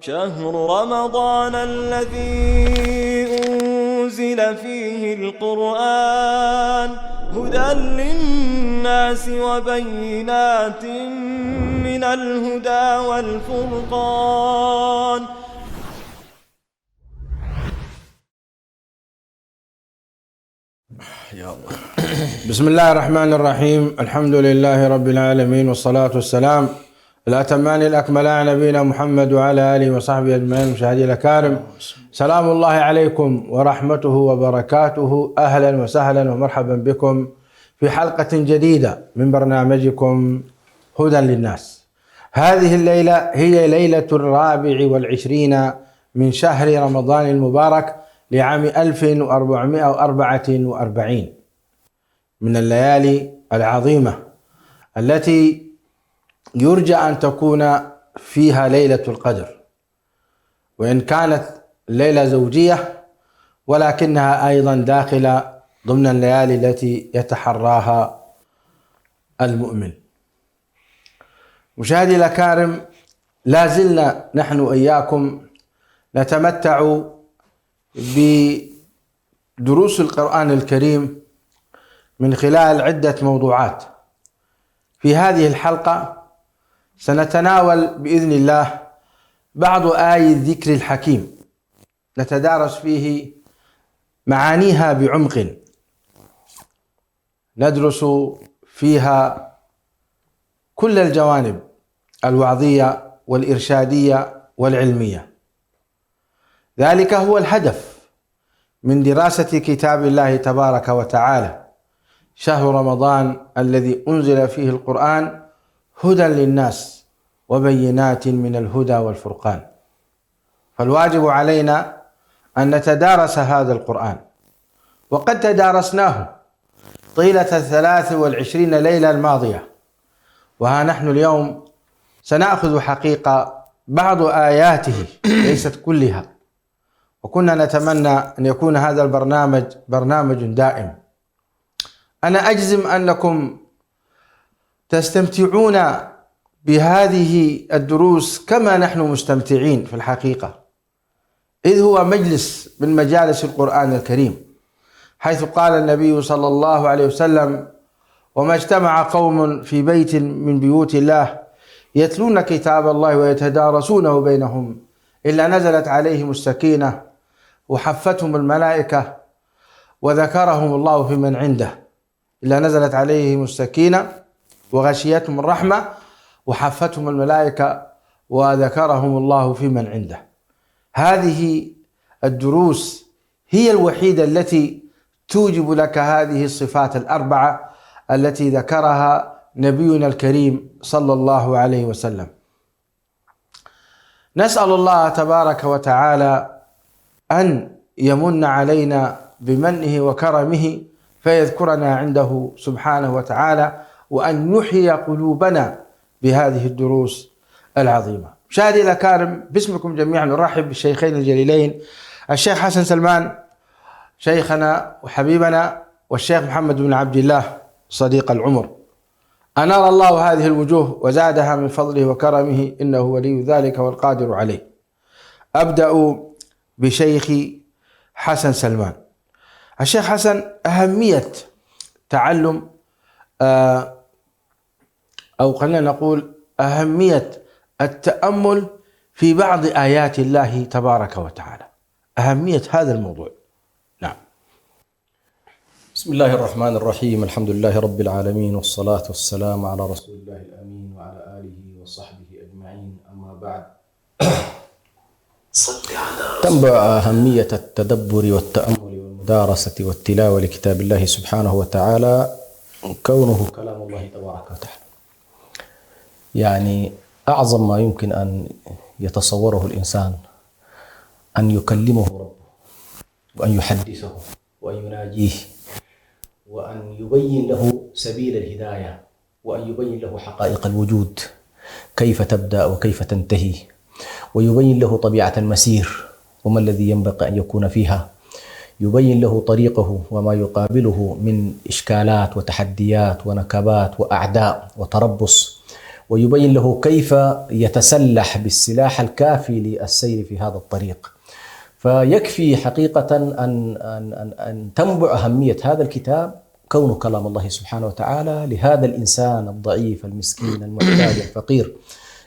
شهر رمضان الذي أنزل فيه القرآن هدى للناس وبينات من الهدى والفرقان. يا الله. بسم الله الرحمن الرحيم. الحمد لله رب العالمين، والصلاة والسلام الأتمان الأكملان نبينا محمد وعلى آله وصحبه أجمعين. مشاهدي الأكارم، سلام الله عليكم ورحمته وبركاته. أهلا وسهلا ومرحبا بكم في حلقة جديدة من برنامجكم هدى للناس. هذه الليلة هي ليلة 24 من شهر رمضان المبارك لعام 1444 من الليالي العظيمة التي يرجى أن تكون فيها ليلة القدر، وإن كانت ليلة زوجية ولكنها أيضا داخلة ضمن الليالي التي يتحراها المؤمن. مشاهدي الأكارم، لا زلنا نحن إياكم نتمتع بدروس القرآن الكريم من خلال عدة موضوعات. في هذه الحلقة سنتناول بإذن الله بعض آي الذكر الحكيم، نتدارس فيه معانيها بعمق، ندرس فيها كل الجوانب الوعظية والإرشادية والعلمية. ذلك هو الهدف من دراسة كتاب الله تبارك وتعالى، شهر رمضان الذي أنزل فيه القرآن هدى للناس وبينات من الهدى والفرقان. فالواجب علينا أن نتدارس هذا القرآن، وقد تدارسناه طيلة 23 ليلة الماضية، وها نحن اليوم سنأخذ حقيقة بعض آياته ليست كلها، وكنا نتمنى أن يكون هذا البرنامج برنامج دائم. أنا أجزم أنكم تستمتعون بهذه الدروس كما نحن مستمتعين في الحقيقة، إذ هو مجلس من مجالس القرآن الكريم، حيث قال النبي صلى الله عليه وسلم: وما اجتمع قوم في بيت من بيوت الله يتلون كتاب الله ويتدارسونه بينهم إلا نزلت عليهم السكينة وحفتهم الملائكة وذكرهم الله في من عنده. إلا نزلت عليهم السكينة وغشيتهم الرحمة وحفتهم الملائكة وذكرهم الله في من عنده. هذه الدروس هي الوحيدة التي توجب لك هذه الصفات الأربعة التي ذكرها نبينا الكريم صلى الله عليه وسلم. نسأل الله تبارك وتعالى أن يمن علينا بمنه وكرمه فيذكرنا عنده سبحانه وتعالى، وأن يحيي قلوبنا بهذه الدروس العظيمة. مشاهدي الأكارم، باسمكم جميعا نرحب بالشيخين الجليلين، الشيخ حسن سلمان شيخنا وحبيبنا، والشيخ محمد بن عبد الله صديق العمر. أنار الله هذه الوجوه وزادها من فضله وكرمه، إنه ولي ذلك والقادر عليه. أبدأ بشيخي حسن سلمان. الشيخ حسن، أهمية تعلم أو خلينا نقول أهمية التأمل في بعض آيات الله تبارك وتعالى، أهمية هذا الموضوع. نعم. بسم الله الرحمن الرحيم. الحمد لله رب العالمين، والصلاة والسلام على رسول الله الأمين وعلى آله وصحبه أجمعين. أما بعد، تنبع أهمية التدبر والتأمل والمدارسة والتلاوة لكتاب الله سبحانه وتعالى كونه كلام الله تبارك وتعالى، يعني أعظم ما يمكن أن يتصوره الإنسان أن يكلمه ربه، وأن يحدثه، وأن يناجيه، وأن يبين له سبيل الهداية، وأن يبين له حقائق الوجود كيف تبدأ وكيف تنتهي، ويبين له طبيعة المسير وما الذي ينبغي أن يكون فيها، يبين له طريقه وما يقابله من إشكالات وتحديات ونكبات وأعداء وتربص، ويبين له كيف يتسلح بالسلاح الكافي للسير في هذا الطريق. فيكفي حقيقة أن تنبع أهمية هذا الكتاب كونه كلام الله سبحانه وتعالى لهذا الإنسان الضعيف المسكين المحتاج الفقير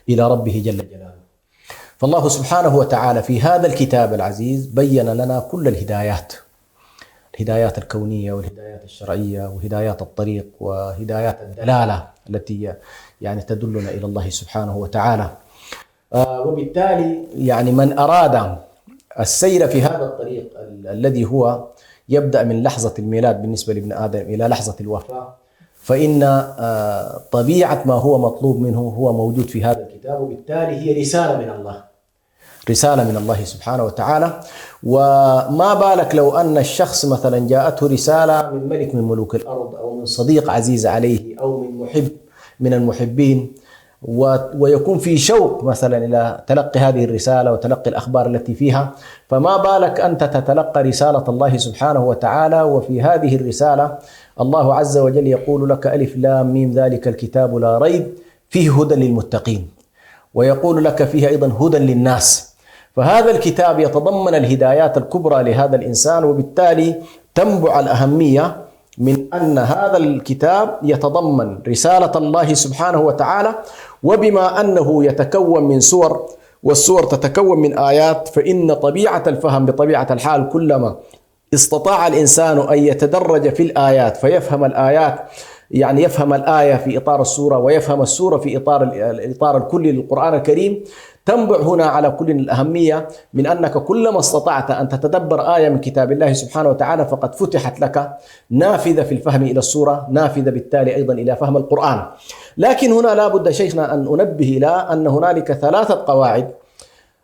إلى ربه جل جلاله. فالله سبحانه وتعالى في هذا الكتاب العزيز بين لنا كل الهدايات الكونية والهدايات الشرعية وهدايات الطريق وهدايات الدلالة التي يعني تدلنا إلى الله سبحانه وتعالى. وبالتالي يعني من أراد السير في هذا الطريق الذي هو يبدأ من لحظة الميلاد بالنسبة لابن آدم إلى لحظة الوفاة، فإن طبيعة ما هو مطلوب منه هو موجود في هذا الكتاب، وبالتالي هي رسالة من الله سبحانه وتعالى. وما بالك لو أن الشخص مثلا جاءته رسالة من ملك من ملوك الأرض أو من صديق عزيز عليه أو من محب من المحبين، ويكون في شوق مثلا إلى تلقي هذه الرسالة وتلقي الأخبار التي فيها، فما بالك أنت تتلقى رسالة الله سبحانه وتعالى، وفي هذه الرسالة الله عز وجل يقول لك ألف لام ميم ذلك الكتاب لا ريب فيه هدى للمتقين، ويقول لك فيه أيضا هدى للناس. فهذا الكتاب يتضمن الهدايات الكبرى لهذا الإنسان، وبالتالي تنبع الأهمية من أن هذا الكتاب يتضمن رسالة الله سبحانه وتعالى، وبما أنه يتكون من سور والسور تتكون من آيات، فإن طبيعة الفهم بطبيعة الحال كلما استطاع الإنسان أن يتدرج في الآيات فيفهم الآيات، يعني يفهم الآية في إطار السورة ويفهم السورة في الإطار الكلي للقرآن الكريم، تنبع هنا على كل الأهمية من أنك كلما استطعت أن تتدبر آية من كتاب الله سبحانه وتعالى فقد فتحت لك نافذة في الفهم إلى السورة، نافذة بالتالي أيضا إلى فهم القرآن. لكن هنا لا بد شيخنا أن أنبه إلى أن هنالك 3 قواعد،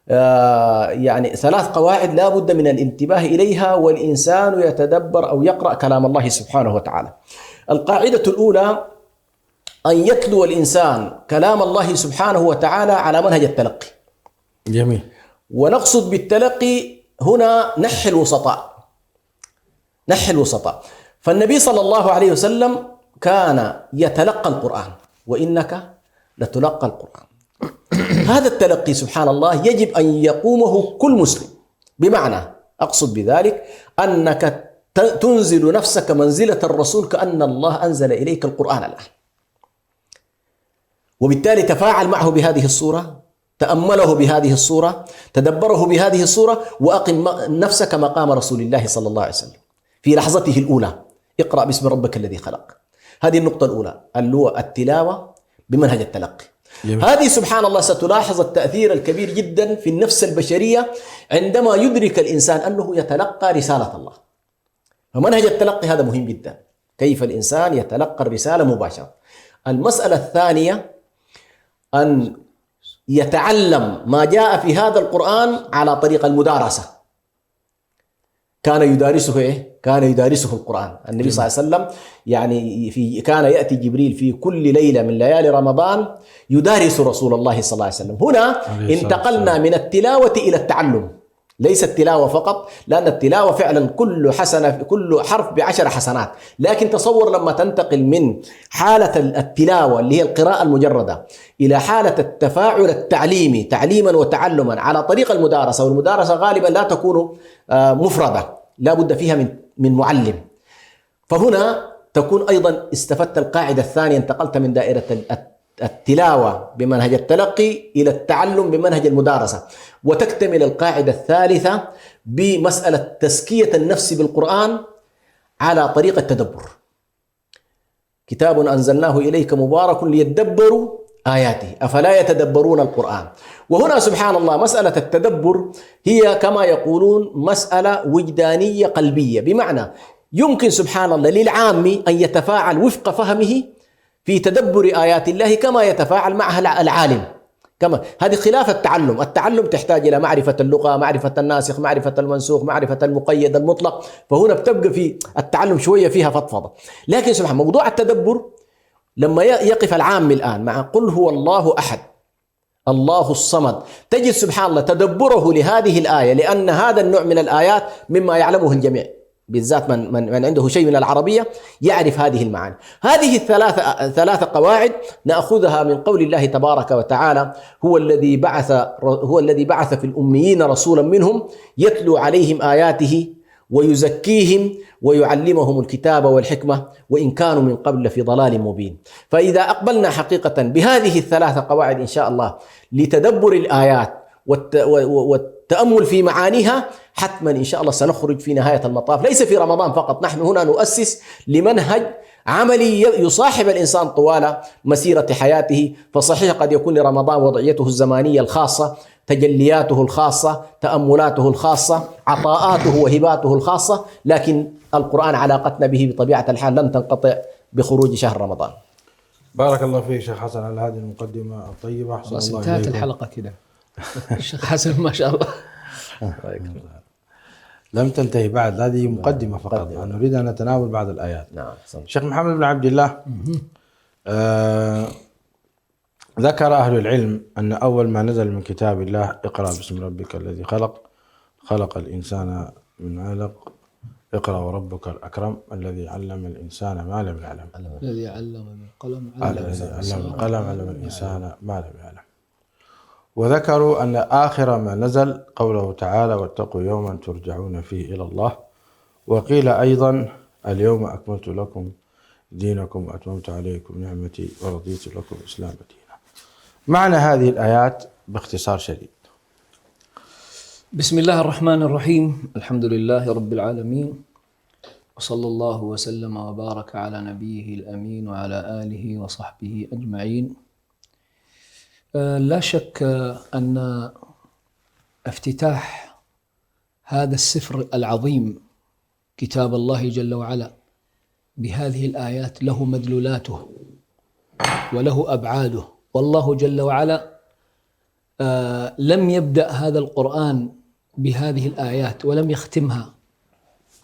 يعني 3 قواعد لا بد من الانتباه إليها والإنسان يتدبر أو يقرأ كلام الله سبحانه وتعالى. القاعدة الأولى أن يتلو الإنسان كلام الله سبحانه وتعالى على منهج التلقي. جميل. ونقصد بالتلقي هنا نحي الوسطاء. فالنبي صلى الله عليه وسلم كان يتلقى القرآن، وإنك لتلقى القرآن. هذا التلقي سبحان الله يجب أن يقومه كل مسلم، بمعنى أقصد بذلك أنك تنزل نفسك منزلة الرسول كأن الله أنزل إليك القرآن الآن، وبالتالي تفاعل معه بهذه الصورة، تأمله بهذه الصورة، تدبره بهذه الصورة، وأقم نفسك مقام رسول الله صلى الله عليه وسلم في لحظته الأولى. اقرأ باسم ربك الذي خلق. هذه النقطة الأولى، التلاوة بمنهج التلقي. هذه سبحان الله ستلاحظ التأثير الكبير جدا في النفس البشرية عندما يدرك الإنسان أنه يتلقى رسالة الله. فمنهج التلقي هذا مهم جدا، كيف الإنسان يتلقى الرسالة مباشرة. المسألة الثانية أن يتعلم ما جاء في هذا القرآن على طريق المدارسة. كان يدارسه القرآن. النبي صلى الله عليه وسلم يعني كان يأتي جبريل في كل ليلة من ليالي رمضان يدارس رسول الله صلى الله عليه وسلم. هنا انتقلنا من التلاوة إلى التعلم، ليس التلاوة فقط، لأن التلاوة فعلا كل حرف ب10 حسنات، لكن تصور لما تنتقل من حالة التلاوة اللي هي القراءة المجردة إلى حالة التفاعل التعليمي تعليما وتعلما على طريق المدارسة، والمدارسة غالبا لا تكون مفردة، لا بد فيها من معلم. فهنا تكون أيضا استفدت القاعدة الثانية، انتقلت من دائرة التلاوة بمنهج التلقي إلى التعلم بمنهج المدارسة. وتكتمل القاعدة الثالثة بمسألة تزكية النفس بالقرآن على طريق التدبر. كتاب أنزلناه إليك مبارك ليدبروا آياته أفلا يتدبرون القرآن. وهنا سبحان الله مسألة التدبر هي كما يقولون مسألة وجدانية قلبية، بمعنى يمكن سبحان الله للعام أن يتفاعل وفق فهمه في تدبر آيات الله كما يتفاعل معها العالم. كما هذه خلاف التعلم تحتاج إلى معرفة اللغة، معرفة الناسخ، معرفة المنسوخ، معرفة المقيد المطلق، فهنا بتبقى في التعلم شوية فيها فضفضة. لكن سبحان موضوع التدبر لما يقف العام الآن مع قل هو الله أحد الله الصمد، تجد سبحان الله تدبره لهذه الآية، لأن هذا النوع من الآيات مما يعلمه الجميع، بالذات من عنده شيء من العربية يعرف هذه المعاني. هذه ثلاث قواعد نأخذها من قول الله تبارك وتعالى: هو الذي بعث في الأميين رسولا منهم يتلو عليهم آياته ويزكيهم ويعلمهم الكتاب والحكمة وإن كانوا من قبل في ضلال مبين. فإذا أقبلنا حقيقة بهذه الثلاث قواعد إن شاء الله لتدبر الآيات والتأمل في معانيها، حتما إن شاء الله سنخرج في نهاية المطاف ليس في رمضان فقط. نحن هنا نؤسس لمنهج عملي يصاحب الإنسان طوال مسيرة حياته. فصحيح قد يكون لرمضان وضعيته الزمانية الخاصة، تجلياته الخاصة، تأملاته الخاصة، عطاءاته وهباته الخاصة، لكن القرآن علاقتنا به بطبيعة الحال لن تنقطع بخروج شهر رمضان. بارك الله فيك شيخ حسن على هذه المقدمة الطيبة. أحسن الله إليكم. انتهت الحلقة كده. الشيخ حسن ما شاء الله. لم تنتهي بعد، هذه مقدمة فقط. نريد أن نتناول بعض الآيات. نعم. الشيخ محمد بن عبد الله ذكر أهل العلم أن أول ما نزل من كتاب الله: اقرأ باسم ربك الذي خلق الإنسان من علق، اقرأ وربك الأكرم الذي علم الإنسان ما لم يعلم، الذي علم بالقلم علم الإنسان ما لم يعلم. وذكروا أن آخر ما نزل قوله تعالى: واتقوا يوما ترجعون فيه إلى الله. وقيل أيضا: اليوم أكملت لكم دينكم وأتممت عليكم نعمتي ورضيت لكم الإسلام دينا. معنى هذه الآيات باختصار شديد. بسم الله الرحمن الرحيم. الحمد لله رب العالمين، وصلى الله وسلم وبارك على نبيه الأمين وعلى آله وصحبه أجمعين. لا شك أن افتتاح هذا السفر العظيم كتاب الله جل وعلا بهذه الآيات له مدلولاته وله أبعاده. والله جل وعلا لم يبدأ هذا القرآن بهذه الآيات ولم يختمها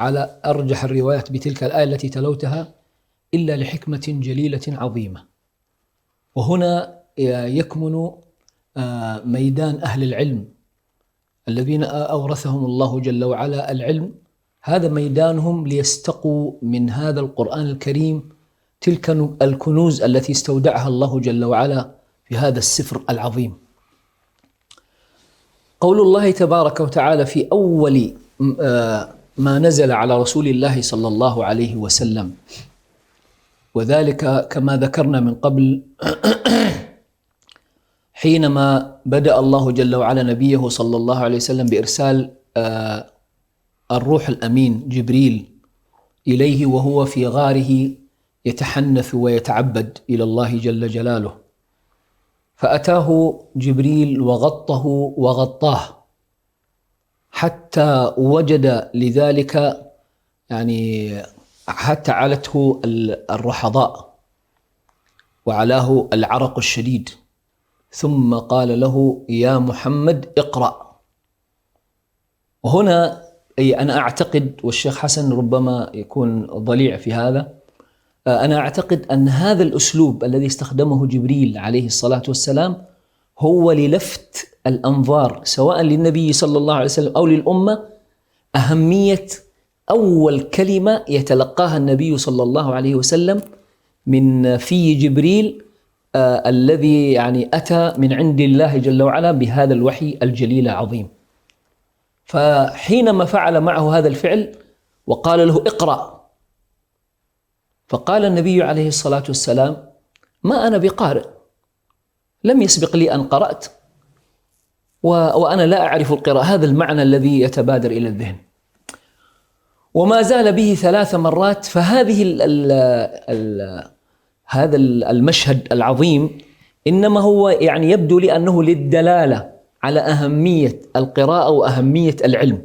على أرجح الروايات بتلك الآية التي تلوتها إلا لحكمة جليلة عظيمة. وهنا يكمن ميدان أهل العلم الذين أورثهم الله جل وعلا العلم. هذا ميدانهم ليستقوا من هذا القرآن الكريم تلك الكنوز التي استودعها الله جل وعلا في هذا السفر العظيم. قول الله تبارك وتعالى في أول ما نزل على رسول الله صلى الله عليه وسلم، وذلك كما ذكرنا من قبل حينما بدأ الله جل وعلا نبيه صلى الله عليه وسلم بإرسال الروح الأمين جبريل إليه وهو في غاره يتحنث ويتعبد إلى الله جل جلاله، فأتاه جبريل وغطه وغطاه حتى وجد لذلك حتى علته الرحضاء وعلاه العرق الشديد، ثم قال له: يا محمد اقرأ. وهنا أنا أعتقد، والشيخ حسن ربما يكون ضليع في هذا، أنا أعتقد أن هذا الأسلوب الذي استخدمه جبريل عليه الصلاة والسلام هو للفت الأنظار سواء للنبي صلى الله عليه وسلم أو للأمة أهمية أول كلمة يتلقاها النبي صلى الله عليه وسلم من في جبريل الذي أتى من عند الله جل وعلا بهذا الوحي الجليل العظيم. فحينما فعل معه هذا الفعل وقال له: اقرأ، فقال النبي عليه الصلاة والسلام: ما أنا بقارئ، لم يسبق لي أن قرأت وأنا لا أعرف القراءة. هذا المعنى الذي يتبادر إلى الذهن. وما زال به 3 مرات. فهذه هذا المشهد العظيم إنما هو يبدو لي أنه للدلالة على أهمية القراءة وأهمية العلم.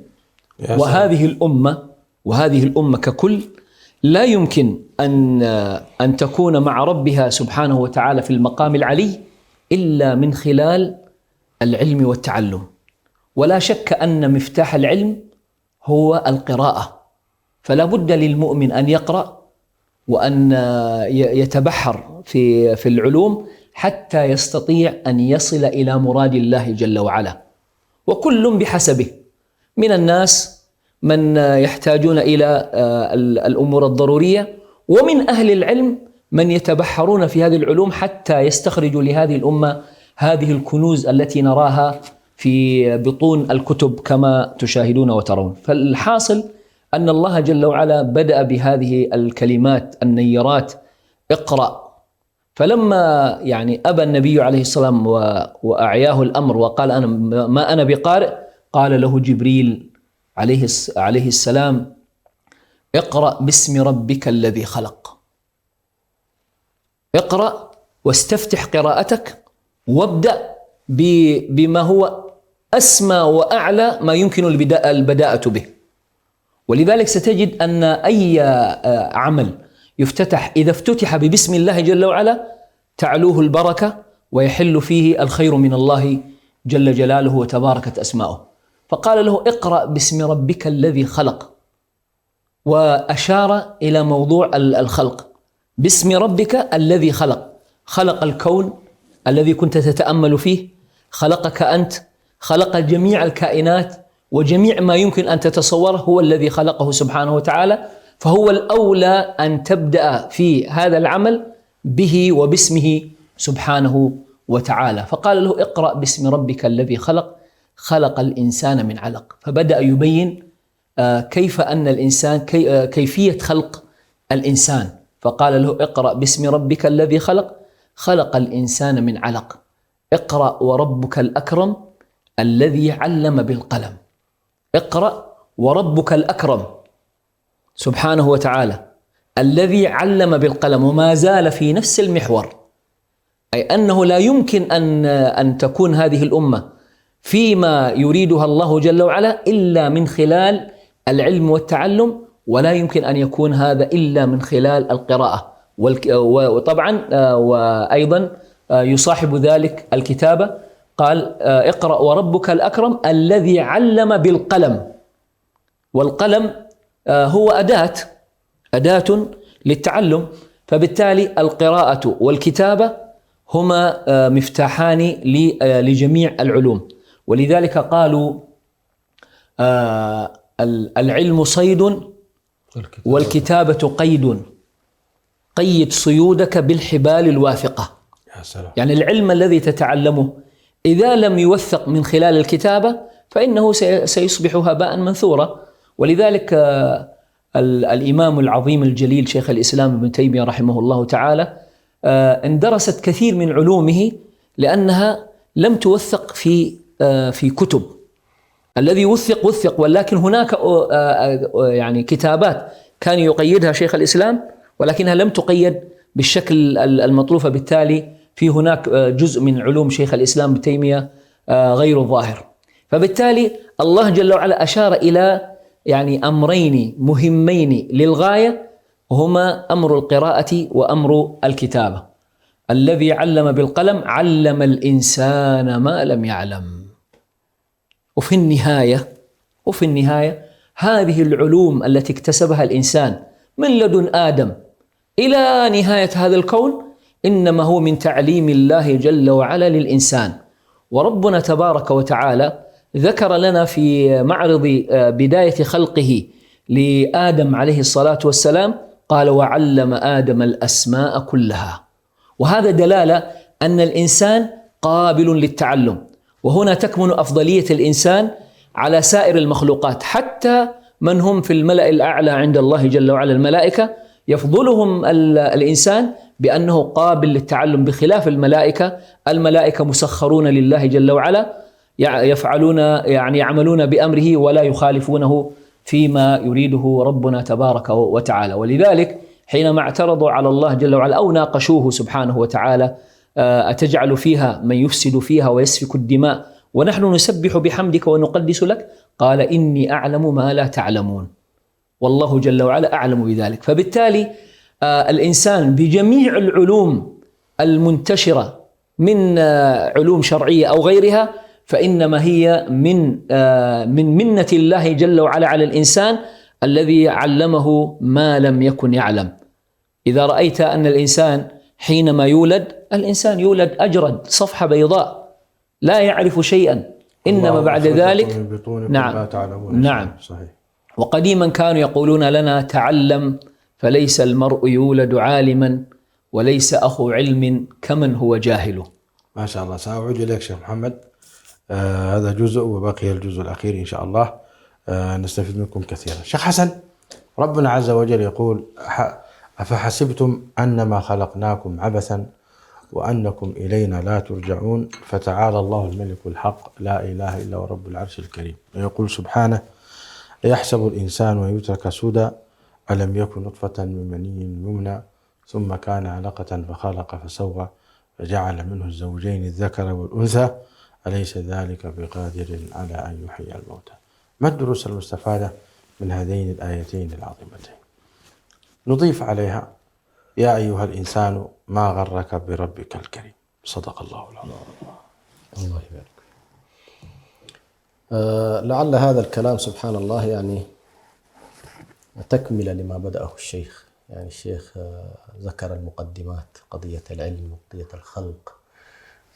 وهذه الأمة ككل لا يمكن أن تكون مع ربها سبحانه وتعالى في المقام العلي إلا من خلال العلم والتعلم. ولا شك أن مفتاح العلم هو القراءة، فلا بد للمؤمن أن يقرأ وأن يتبحر في العلوم حتى يستطيع أن يصل إلى مراد الله جل وعلا. وكل بحسبه. من الناس من يحتاجون إلى الأمور الضرورية، ومن أهل العلم من يتبحرون في هذه العلوم حتى يستخرجوا لهذه الأمة هذه الكنوز التي نراها في بطون الكتب كما تشاهدون وترون. فالحاصل أن الله جل وعلا بدأ بهذه الكلمات النيرات: اقرأ. فلما يعني أبى النبي عليه السلام وأعياه الأمر وقال أنا ما أنا بقارئ، قال له جبريل عليه السلام: اقرأ باسم ربك الذي خلق. اقرأ واستفتح قراءتك وابدأ بما هو أسمى وأعلى ما يمكن البداءة به. ولذلك ستجد أن أي عمل يفتتح إذا افتتح ببسم الله جل وعلا تعلوه البركة ويحل فيه الخير من الله جل جلاله وتباركت أسماؤه. فقال له: اقرأ باسم ربك الذي خلق، وأشار إلى موضوع الخلق. باسم ربك الذي خلق، خلق الكون الذي كنت تتأمل فيه، خلقك أنت، خلق جميع الكائنات وجميع ما يمكن أن تتصوره هو الذي خلقه سبحانه وتعالى. فهو الأولى أن تبدأ في هذا العمل به وباسمه سبحانه وتعالى. فقال له: اقرأ باسم ربك الذي خلق، خلق الإنسان من علق. فبدأ يبين كيف أن الإنسان كيفية خلق الإنسان. فقال له: اقرأ باسم ربك الذي خلق، خلق الإنسان من علق. اقرأ وربك الأكرم الذي علم بالقلم. اقرأ وربك الأكرم سبحانه وتعالى الذي علم بالقلم، وما زال في نفس المحور، أي أنه لا يمكن أن تكون هذه الأمة فيما يريدها الله جل وعلا إلا من خلال العلم والتعلم، ولا يمكن أن يكون هذا إلا من خلال القراءة. وطبعا وأيضا يصاحب ذلك الكتابة. قال: اقرأ وربك الأكرم الذي علم بالقلم. والقلم هو أداة للتعلم، فبالتالي القراءة والكتابة هما مفتاحان لجميع العلوم. ولذلك قالوا: العلم صيد والكتابة قيد، قيد صيودك بالحبال الواثقة. يا سلام. يعني العلم الذي تتعلمه إذا لم يوثق من خلال الكتابة فإنه سيصبح هباء منثورا. ولذلك الإمام العظيم الجليل شيخ الإسلام ابن تيمية رحمه الله تعالى اندرست كثير من علومه لأنها لم توثق في كتب. الذي وثق، ولكن هناك يعني كتابات كان يقيدها شيخ الإسلام ولكنها لم تقيد بالشكل المطلوب، بالتالي في هناك جزء من علوم شيخ الإسلام ابن تيمية غير ظاهر. فبالتالي الله جل وعلا أشار إلى يعني أمرين مهمين للغاية، هما أمر القراءة وأمر الكتابة. الذي علم بالقلم علم الإنسان ما لم يعلم. وفي النهاية هذه العلوم التي اكتسبها الإنسان من لدن آدم إلى نهاية هذا الكون إنما هو من تعليم الله جل وعلا للإنسان. وربنا تبارك وتعالى ذكر لنا في معرض بداية خلقه لآدم عليه الصلاة والسلام، قال: وعلم آدم الأسماء كلها. وهذا دلالة أن الإنسان قابل للتعلم. وهنا تكمن أفضلية الإنسان على سائر المخلوقات، حتى من هم في الملأ الأعلى عند الله جل وعلا الملائكة يفضلهم الإنسان بأنه قابل للتعلم، بخلاف الملائكة مسخرون لله جل وعلا، يعملون بأمره ولا يخالفونه فيما يريده ربنا تبارك وتعالى. ولذلك حينما اعترضوا على الله جل وعلا أو ناقشوه سبحانه وتعالى: أتجعل فيها من يفسد فيها ويسفك الدماء ونحن نسبح بحمدك ونقدس لك، قال: إني أعلم ما لا تعلمون، والله جل وعلا أعلم بذلك. فبالتالي الإنسان بجميع العلوم المنتشرة من علوم شرعية أو غيرها فإنما هي من منة الله جل وعلا على الإنسان الذي علمه ما لم يكن يعلم. إذا رأيت أن الإنسان حينما الإنسان يولد أجرد صفحة بيضاء لا يعرف شيئا، إنما بعد ذلك نعم صحيح. وقديما كانوا يقولون لنا تعلم فليس المرء يولد عالما وليس أخو علم كمن هو جاهل. ما شاء الله. سأعود إليك شيخ محمد. هذا جزء وبقي الجزء الأخير إن شاء الله نستفيد منكم كثيرا. شيخ حسن، ربنا عز وجل يقول أفحسبتم أنما خلقناكم عبثا وأنكم إلينا لا ترجعون فتعالى الله الملك الحق لا إله إلا هو رب العرش الكريم. ويقول سبحانه يحسب الإنسان أن يترك سدى ألم يكن نطفة من مني يمنى ثم كان علقة فخلق فسوى فجعل منه الزوجين الذكر والأنثى أليس ذلك بقادر على أن يحيي الموتى. ما الدروس المستفادة من هذين الآيتين العظيمتين؟ نضيف عليها يا أيها الإنسان ما غرك بربك الكريم. صدق الله العظيم. الله يبارك. لعل هذا الكلام سبحان الله يعني تكملة لما بدأه الشيخ. يعني الشيخ ذكر المقدمات، قضية العلم وقضية الخلق،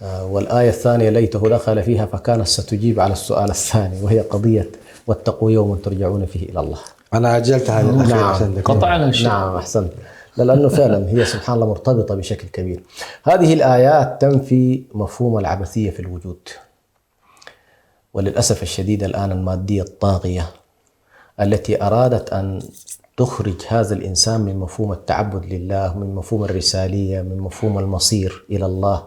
والآية الثانية ليته دخل فيها فكانت ستجيب على السؤال الثاني، وهي قضية واتقوا يوما ترجعون فيه إلى الله. أنا أجلت هذه الأخيرة. نعم. قطعنا الشيء. نعم أحسنت. لأنه فعلا هي سبحان الله مرتبطة بشكل كبير. هذه الآيات تنفي مفهوم العبثية في الوجود، وللأسف الشديد الآن المادية الطاغية التي أرادت أن تخرج هذا الإنسان من مفهوم التعبد لله، من مفهوم الرسالية، من مفهوم المصير إلى الله،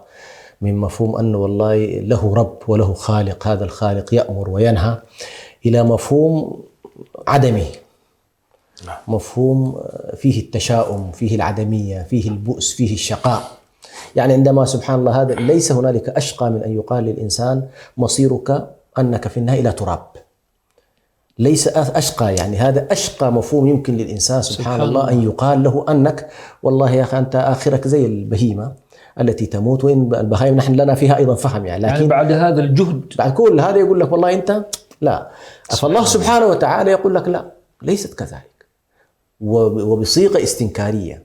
من مفهوم أنه والله له رب وله خالق، هذا الخالق يأمر وينهى، إلى مفهوم عدمي، مفهوم فيه التشاؤم، فيه العدمية، فيه البؤس، فيه الشقاء. يعني عندما سبحان الله هذا ليس هنالك أشقى من أن يقال للإنسان مصيرك أنك في النهاية إلى تراب. ليس أشقى، يعني هذا أشقى مفهوم يمكن للإنسان سبحان الله أن يقال له أنك والله يا أخي أنت آخرك زي البهيمة التي تموت، وإن البهائم نحن لنا فيها أيضا فهم يعني، لكن يعني بعد هذا الجهد، بعد كل هذا يقول لك والله أنت لا. فالله سبحانه وتعالى يقول لك لا، ليست كذلك، وبصيغة استنكارية.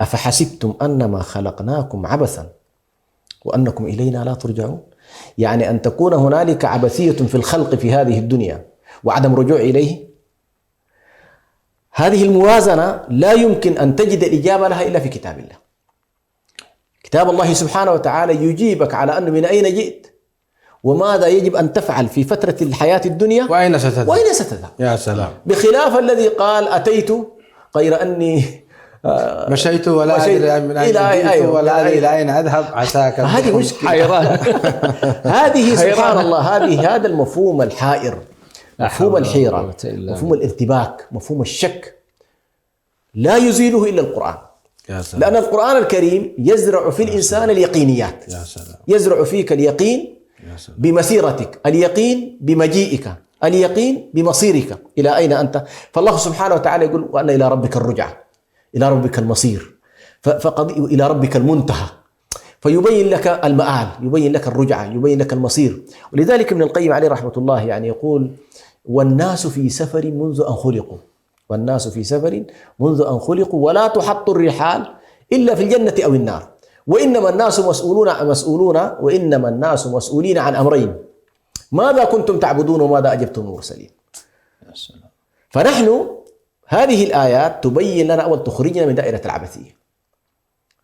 أفحسبتم أنما خلقناكم عبثا وأنكم إلينا لا ترجعون. يعني أن تكون هنالك عبثية في الخلق في هذه الدنيا وعدم رجوع إليه، هذه الموازنة لا يمكن أن تجد الإجابة لها إلا في كتاب الله. كتاب الله سبحانه وتعالى يجيبك على أنه من أين جئت وماذا يجب أن تفعل في فترة الحياة الدنيا وأين ستذهب. وأين ستذهب. يا سلام. بخلاف الذي قال أتيت غير أني مشيت ولا أدري من أين جئت ولا أدري إلى أين أذهب عساك. هذه مشكلة. حيران. هذه سبحان الله هذا المفهوم الحائر، مفهوم الحيرة، مفهوم الارتباك، مفهوم الشك، لا يزيله إلا القرآن. يا سلام. لأن القرآن الكريم يزرع في الإنسان اليقينيات. يا سلام. يزرع فيك اليقين بمسيرتك، اليقين بمجيئك، اليقين بمصيرك إلى أين أنت. فالله سبحانه وتعالى يقول وأن إلى ربك الرجعة، إلى ربك المصير، إلى ربك المنتهى، فيبين لك المآل، يبين لك الرجعة، يبين لك المصير. ولذلك ابن القيم عليه رحمة الله يعني يقول والناس في سفر منذ أن خلقوا، والناس في سفر منذ أن خلقوا ولا تحط الرحال إلا في الجنة أو النار، وإنما الناس وإنما الناس مسؤولين عن أمرين: ماذا كنتم تعبدون وماذا أجبتم المرسلين. فنحن هذه الآيات تبين لنا أول، تخرجنا من دائرة العبثية،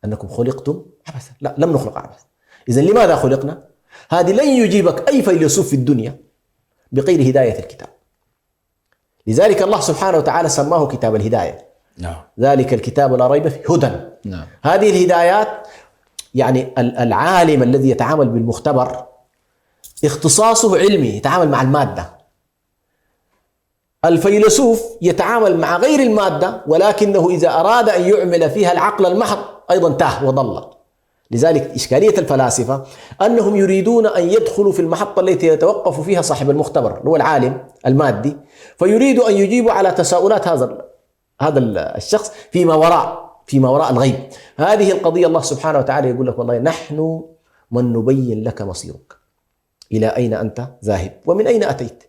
أنكم خلقتم عبثا. لا، لم نخلق عبثا. إذن لماذا خلقنا؟ هذه لن يجيبك أي فيلسوف في الدنيا بغير هداية الكتاب. لذلك الله سبحانه وتعالى سماه كتاب الهداية. نعم. ذلك الكتاب لا ريب فيه هدى. نعم. هذه الهدايات يعني العالم الذي يتعامل بالمختبر اختصاصه علمي، يتعامل مع المادة. الفيلسوف يتعامل مع غير المادة، ولكنه إذا أراد أن يعمل فيها العقل المحض أيضا تاه وضل. لذلك إشكالية الفلاسفة أنهم يريدون أن يدخلوا في المحطة التي يتوقف فيها صاحب المختبر اللي هو العالم المادي، فيريد أن يجيبوا على تساؤلات هذا الشخص فيما وراء الغيب. هذه القضية الله سبحانه وتعالى يقول لك والله نحن من نبين لك مصيرك، إلى أين أنت ذاهب ومن أين أتيت.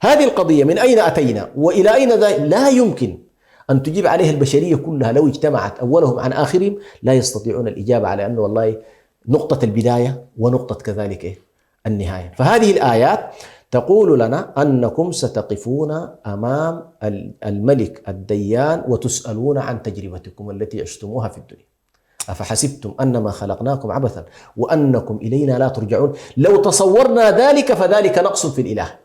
هذه القضية من أين أتينا وإلى أين ذاهب لا يمكن أن تجيب عليها البشرية كلها. لو اجتمعت أولهم عن آخرهم لا يستطيعون الإجابة على أنه والله نقطة البداية ونقطة كذلك النهاية. فهذه الآيات تقول لنا أنكم ستقفون أمام الملك الديان وتسألون عن تجربتكم التي عشتموها في الدنيا. أفحسبتم أنما خلقناكم عبثا وأنكم إلينا لا ترجعون. لو تصورنا ذلك فذلك نقص في الإله.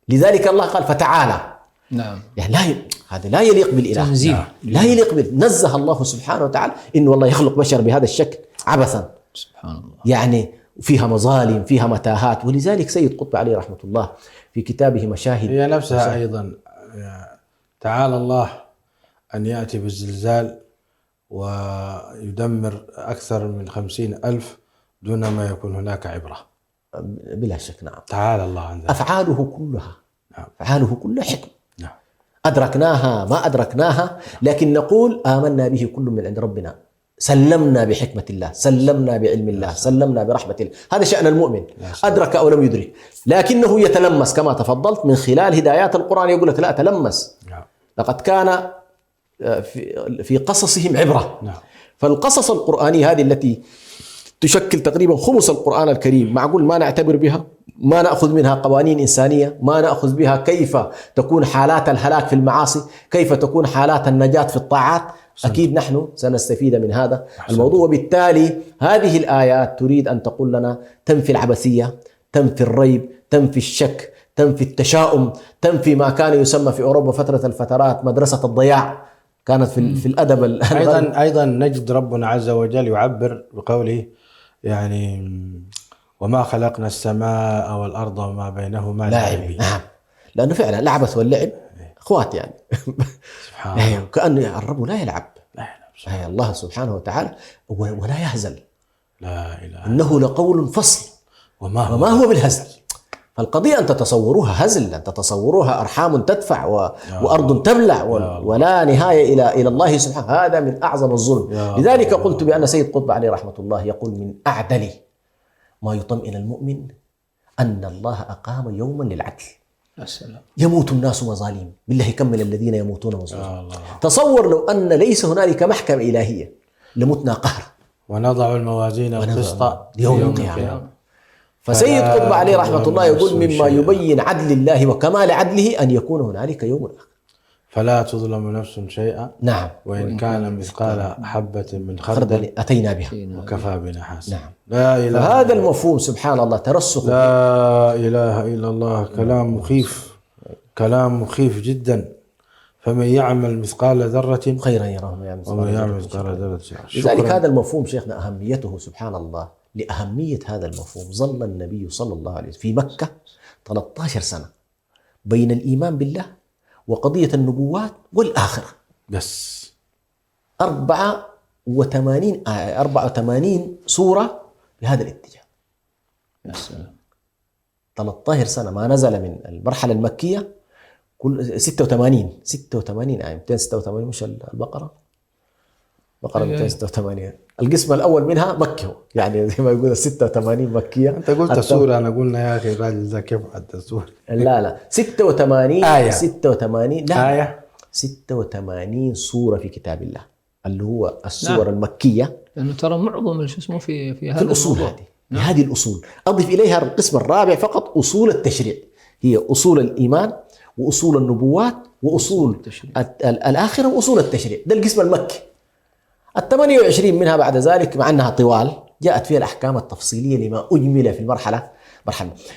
لذلك الله قال فتعالى. نعم. يعني هذا لا يليق بالإله. تنزيه. لا يليق نزه الله سبحانه وتعالى إنه والله يخلق بشر بهذا الشكل عبثا. سبحان الله. يعني فيها مظالم، فيها متاهات. ولذلك سيد قطب عليه رحمة الله في كتابه مشاهد هي نفسها أيضا تعالى الله أن يأتي بالزلزال ويدمر أكثر من 50,000 دون ما يكون هناك عبرة. بلا شك. نعم. تعالى الله عن ذلك. أفعاله كلها. نعم. أفعاله كلها حكم. نعم. أدركناها ما أدركناها، لكن نقول آمنا به كل من عند ربنا، سلمنا بحكمة الله، سلمنا بعلم الله، سلمنا برحمة الله. هذا شأن المؤمن، أدرك أو لم يدرك، لكنه يتلمس كما تفضلت من خلال هدايات القرآن. يقول لك لا تلمس. نعم. لقد كان في قصصهم عبرة. نعم. فالقصص القرآنية هذه التي تشكل تقريبا خمس القرآن الكريم، معقول ما نعتبر بها؟ ما نأخذ منها قوانين إنسانية؟ ما نأخذ بها كيف تكون حالات الهلاك في المعاصي؟ كيف تكون حالات النجاة في الطاعات؟ أكيد نحن سنستفيد من هذا الموضوع. وبالتالي هذه الآيات تريد أن تقول لنا تنفي العبثية، تنفي الريب، تنفي الشك، تنفي التشاؤم، تنفي ما كان يسمى في أوروبا فترة الفترات مدرسة الضياع، كانت في الأدب. أيضا نجد ربنا عز وجل يعبر بقوله يعني وما خلقنا السماء والأرض وما بينهما لاعبين. نعم. لأنه فعلا العبث واللعب أخوات يعني. سبحان الله. كأن الرب لا يلعب. الله سبحانه وتعالى ولا يهزل. لا إله. إنه لقول فصل وما هو بالهزل. فالقضية أن تتصوروها هزل، أن تتصوروها أرحام تدفع وأرض تبلع ولا نهاية إلى الله سبحانه. هذا من أعظم الظلم. لذلك قلت بأن سيد قطب عليه رحمة الله يقول من أعدل ما يطمئن المؤمن أن الله أقام يوما للعدل. السلام. يموت الناس مظالم، بالله كم من الذين يموتون مظالم. تصور لو أن ليس هنالك محكمة إلهية لمتنا قهر. ونضع الموازين القسط يوم القيامة. فسيد قطب عليه رحمة الله يقول مما يبين عدل الله وكمال عدله أن يكون هنالك يوم آخر فلا تظلم نفس شيئا. نعم. وإن كان مثقال حبة من خردل أتينا بها وكفى بنا حاسبا. نعم. لا إله. فهذا المفهوم سبحان الله ترسخ. لا إله إلا الله. كلام مخيف، كلام مخيف جدا. فمن يعمل مثقال ذرة خيرا يراه ومن يعمل مثقال ذرة شرا. لذلك هذا المفهوم شيخنا أهميته سبحان الله. لأهمية هذا المفهوم ظل النبي صلى الله عليه وسلم في مكة 13 سنة بين الإيمان بالله وقضية النبوات والآخرة. بس 84 سورة بهذا الاتجاه. يا سلام. 13 سنة ما نزل من المرحلة المكية كل 86 آية. 286 مش البقرة 286. القسم الأول منها مكي، يعني زي ما يقول 86 مكية. أنت قلت سورة، أنا قلنا يا أخي الراجل ذا كيف عدى سورة. لا 86 آية. 86 لا آية 86 سورة في كتاب الله اللي هو السور المكية. لأنه ترى معظم شو اسمه في هذا الأصول الموضوع. هذه هذه الأصول. أضف إليها القسم الرابع فقط أصول التشريع، هي أصول الإيمان وأصول النبوات وأصول الآخرة وأصول التشريع. ده القسم المكي. 28 منها بعد ذلك مع أنها طوال جاءت فيها الأحكام التفصيلية لما أجمل في مرحلة.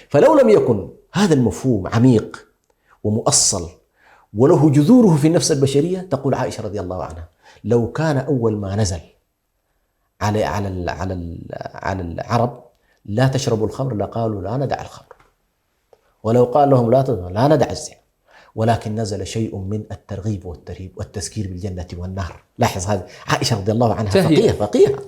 فلو لم يكن هذا المفهوم عميق ومؤصل وله جذوره في النفس البشرية، تقول عائشة رضي الله عنها لو كان أول ما نزل على العرب لا تشربوا الخمر لقالوا لا ندع الخمر، ولو قال لهم لا ندع الزنا، ولكن نزل شيء من الترغيب والترهيب والتذكير بالجنة والنار. لاحظ هذا عائشة رضي الله عنها فقيهة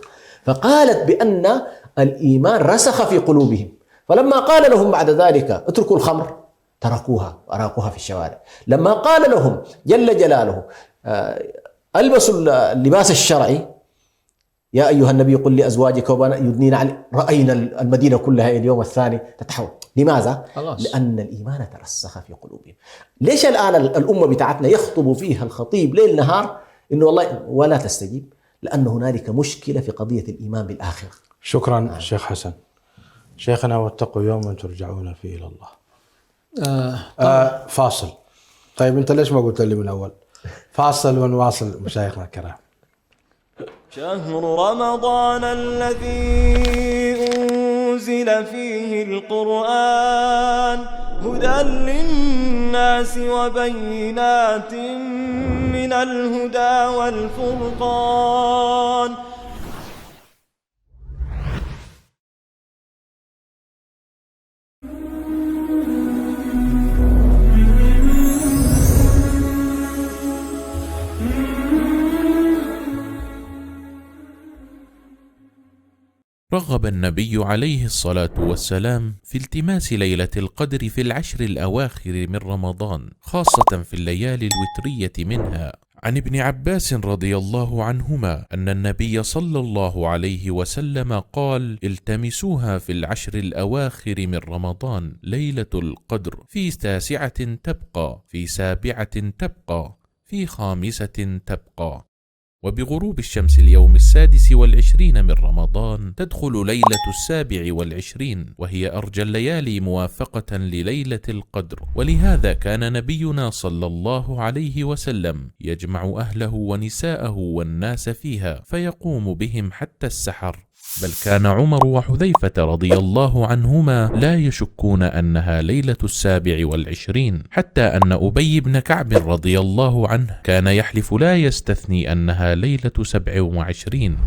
فقالت بأن الإيمان رسخ في قلوبهم، فلما قال لهم بعد ذلك اتركوا الخمر تركوها وأراقوها في الشوارع. لما قال لهم جل جلاله البسوا اللباس الشرعي يا أيها النبي قل لأزواجك يدنين على رأينا المدينة كلها اليوم الثاني تتحول. لماذا؟ لأن الإيمان ترسخ في قلوبهم. ليش الآن الأمة بتاعتنا يخطب فيها الخطيب ليل نهار إنه والله ولا تستجيب؟ لأن هنالك مشكلة في قضية الإيمان بالآخرة. شكرا شيخ حسن. شيخنا واتقوا يوما ترجعون فيه إلى الله. فاصل. طيب أنت ليش ما قلت لي من الأول؟ فاصل ونواصل مشايخنا الكرام. شهر رمضان الذي أنزل فيه القرآن هدى للناس وبينات من الهدى والفرقان. رغب النبي عليه الصلاة والسلام في التماس ليلة القدر في العشر الأواخر من رمضان، خاصة في الليالي الوترية منها. عن ابن عباس رضي الله عنهما أن النبي صلى الله عليه وسلم قال: التمسوها في العشر الأواخر من رمضان ليلة القدر، في 9 تبقى، في 7 تبقى، في 5 تبقى. وبغروب الشمس اليوم 26 من رمضان تدخل ليلة 27، وهي أرجى الليالي موافقة لليلة القدر. ولهذا كان نبينا صلى الله عليه وسلم يجمع أهله ونساءه والناس فيها فيقوم بهم حتى السحر. بل كان عمر وحذيفة رضي الله عنهما لا يشكون أنها ليلة 27، حتى أن أبي بن كعب رضي الله عنه كان يحلف لا يستثني أنها ليلة 27.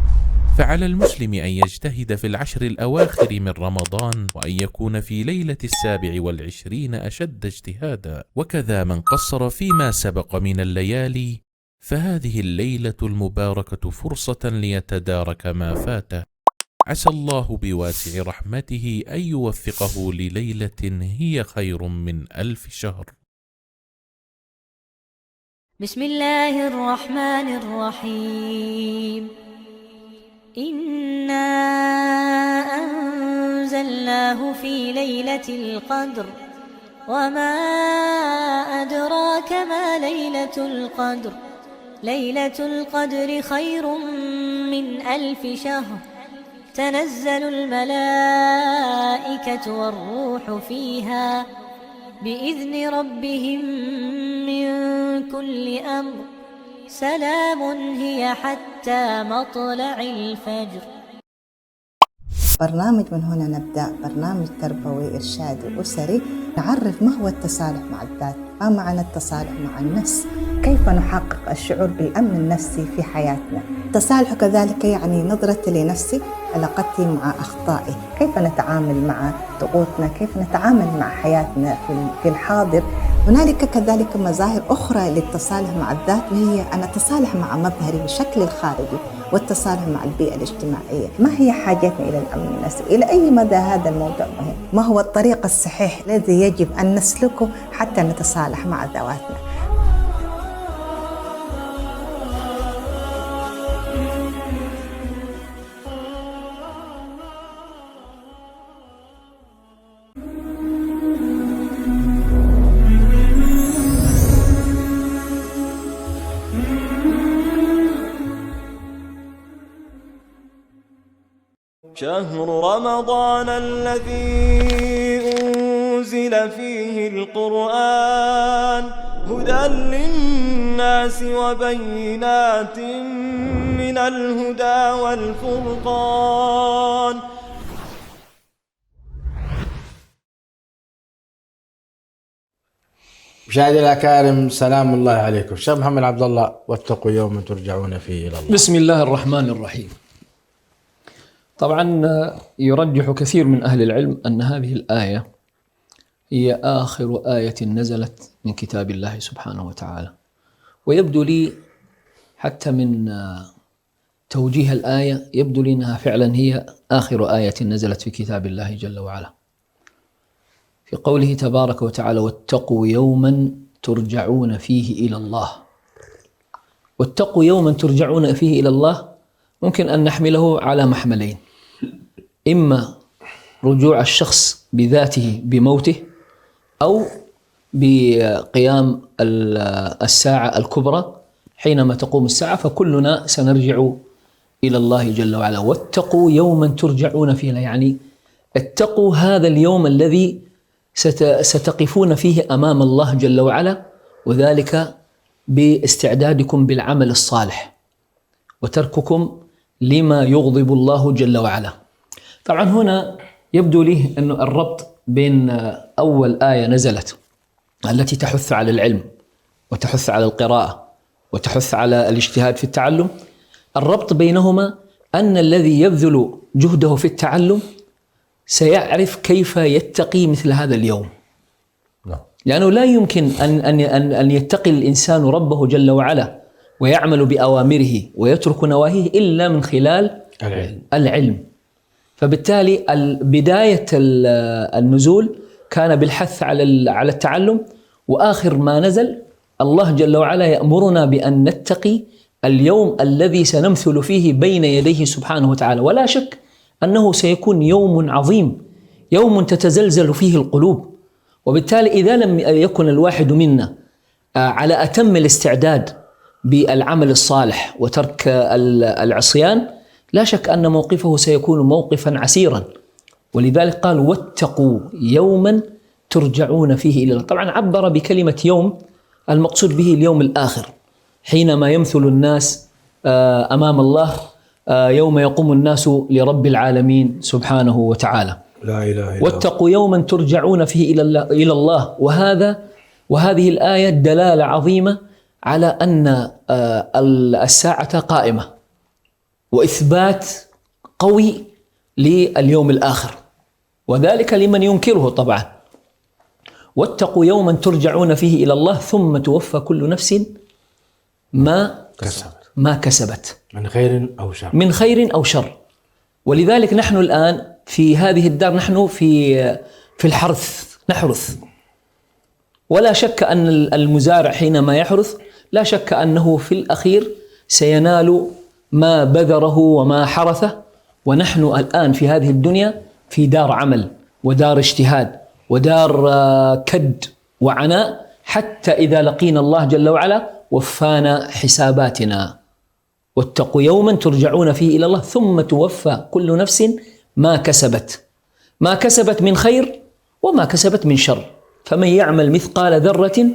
فعلى المسلم أن يجتهد في العشر الأواخر من رمضان، وأن يكون في ليلة 27 أشد اجتهادا. وكذا من قصر فيما سبق من الليالي، فهذه الليلة المباركة فرصة ليتدارك ما فاته. عسى الله بواسع رحمته أن يوفقه لليلة هي خير من 1000 شهر. بسم الله الرحمن الرحيم. إنا أنزلناه في ليلة القدر وما أدراك ما ليلة القدر. ليلة القدر خير من 1000 شهر. تنزل الملائكة والروح فيها بإذن ربهم من كل أمر. سلام هي حتى مطلع الفجر. برنامج من هنا نبدأ، برنامج تربوي إرشادي أسري، نعرف ما هو التصالح مع الذات، ما معنى التصالح مع النفس، كيف نحقق الشعور بالأمن النفسي في حياتنا. التصالح كذلك يعني نظرتي لنفسي، علاقتي مع أخطائي، كيف نتعامل مع ضغوطنا، كيف نتعامل مع حياتنا في الحاضر. هنالك كذلك مظاهر أخرى للتصالح مع الذات، وهي أن أتصالح مع مظهري بشكل الخارجي، والتصالح مع البيئة الاجتماعية. ما هي حاجتنا إلى الأمن النفسي؟ إلى أي مدى هذا الموضوع مهم؟ ما هو الطريق الصحيح الذي يجب أن نسلكه حتى نتصالح مع ذواتنا؟ شهر رمضان الذي أنزل فيه القرآن هدى للناس وبينات من الهدى والفرقان. مشاهدي الأكارم، سلام الله عليكم. شيخ محمد عبد الله، واتقوا يوما ترجعون فيه إلى الله. بسم الله الرحمن الرحيم. طبعا يرجح كثير من أهل العلم أن هذه الآية هي آخر آية نزلت من كتاب الله سبحانه وتعالى، ويبدو لي حتى من توجيه الآية يبدو لي أنها فعلا هي آخر آية نزلت في كتاب الله جل وعلا، في قوله تبارك وتعالى: واتقوا يوما ترجعون فيه إلى الله. واتقوا يوما ترجعون فيه إلى الله ممكن أن نحمله على محملين: إما رجوع الشخص بذاته بموته، أو بقيام الساعة الكبرى. حينما تقوم الساعة فكلنا سنرجع إلى الله جل وعلا. واتقوا يوما ترجعون فيه، يعني اتقوا هذا اليوم الذي ستقفون فيه أمام الله جل وعلا، وذلك باستعدادكم بالعمل الصالح وترككم لما يغضب الله جل وعلا. طبعا هنا يبدو لي أن الربط بين أول آية نزلت التي تحث على العلم وتحث على القراءة وتحث على الاجتهاد في التعلم، الربط بينهما أن الذي يبذل جهده في التعلم سيعرف كيف يتقي مثل هذا اليوم، لأنه لا يمكن أن يتقي الإنسان ربه جل وعلا ويعمل بأوامره ويترك نواهيه إلا من خلال العلم. فبالتالي بداية النزول كان بالحث على التعلم، وآخر ما نزل الله جل وعلا يأمرنا بأن نتقي اليوم الذي سنمثل فيه بين يديه سبحانه وتعالى. ولا شك أنه سيكون يوم عظيم، يوم تتزلزل فيه القلوب. وبالتالي إذا لم يكن الواحد منا على أتم الاستعداد بالعمل الصالح وترك العصيان، لا شك أن موقفه سيكون موقفا عسيرا. ولذلك قال واتقوا يوما ترجعون فيه إلى الله. طبعا عبر بكلمة يوم، المقصود به اليوم الآخر، حينما يمثل الناس أمام الله يوم يقوم الناس لرب العالمين سبحانه وتعالى. لا إله إلا الله. واتقوا يوما ترجعون فيه إلى الله. وهذه الآية دلالة عظيمة على أن الساعة قائمة، وإثبات قوي لليوم الآخر، وذلك لمن ينكره طبعا. واتقوا يوما ترجعون فيه إلى الله ثم توفى كل نفس ما كسبت من خير أو شر. ولذلك نحن الآن في هذه الدار، نحن في الحرث نحرث، ولا شك أن المزارع حينما يحرث لا شك أنه في الأخير سينال ما بذره وما حرثه. ونحن الآن في هذه الدنيا في دار عمل ودار اجتهاد ودار كد وعناء، حتى إذا لقينا الله جل وعلا وفانا حساباتنا. واتقوا يوما ترجعون فيه إلى الله ثم توفى كل نفس ما كسبت من خير وما كسبت من شر. فمن يعمل مثقال ذرة